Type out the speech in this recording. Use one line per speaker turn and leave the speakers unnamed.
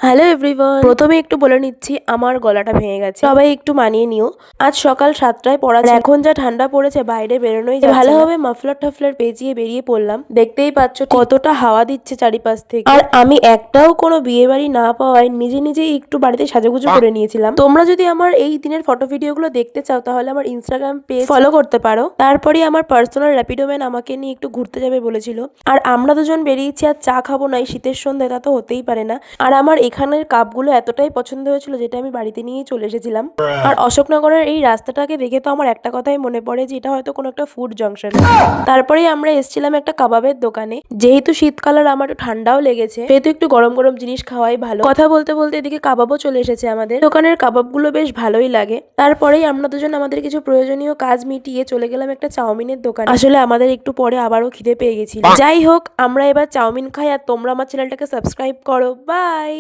Hello everyone, প্রথমে একটু বলে নিচ্ছি আমার গলাটা ভেঙে গেছে, সবাই একটু মানিয়ে নিও। আজ সকাল 7টায় পড়া ছিল, এখন যা ঠান্ডা পড়েছে বাইরে বেরোনোই যাচ্ছে না। ভালোভাবে মাফলার টাফলার পেঁচিয়ে বেরিয়ে পড়লাম। দেখতেই পাচ্ছ কতটা হাওয়া দিচ্ছে চারিপাশ থেকে। আর আমি একটাও কোনো বিয়ে বাড়ি না পাওয়ায় নিজে নিজেই একটু বাড়িতে সাজুগুজু করে নিয়েছিলাম। তোমরা যদি আমার এই দিনের ফটো ভিডিওগুলো দেখতে চাও তাহলে আমার ইনস্টাগ্রাম পেজ ফলো করতে পারো। তারপরে আমার পার্সোনাল র্যাপিডো ম্যান আমাকে নিয়ে একটু ঘুরতে যাবে বলেছিল, আর আমরা দুজন বেরিয়েছি। আর চা খাবো না এই শীতের সন্ধ্যায়, তা তো হতেই পারে না। আর আমার এখানের কাপগুলো এতটাই পছন্দ হয়েছিল যেটা আমি বাড়িতে নিয়েই চলে এসেছিলাম। আর অশোকনগরের এই রাস্তাটাকে দেখে তো আমার একটা কথাই মনে পড়ে যে এটা হয়তো কোনো একটা ফুড জংশন। তারপরেই আমরা এসেছিলাম একটা কাবাবের দোকানে। যেহেতু শীতকাল আর আমার একটু ঠান্ডাও লেগেছে, সেহেতু একটু গরম গরম জিনিস খাওয়াই ভালো। কথা বলতে বলতে এদিকে কাবাবও চলে এসেছে আমাদের। দোকানের কাবাবগুলো বেশ ভালোই লাগে। তারপরেই আমরা দুজন আমাদের কিছু প্রয়োজনীয় কাজ মিটিয়ে চলে গেলাম একটা চাউমিনের দোকানে। আসলে আমাদের একটু পরে আবারও খিদে পেয়ে গেছিল। যাই হোক, আমরা এবার চাউমিন খাই, আর তোমরা আমার চ্যানেলটাকে সাবস্ক্রাইব করো। বাই।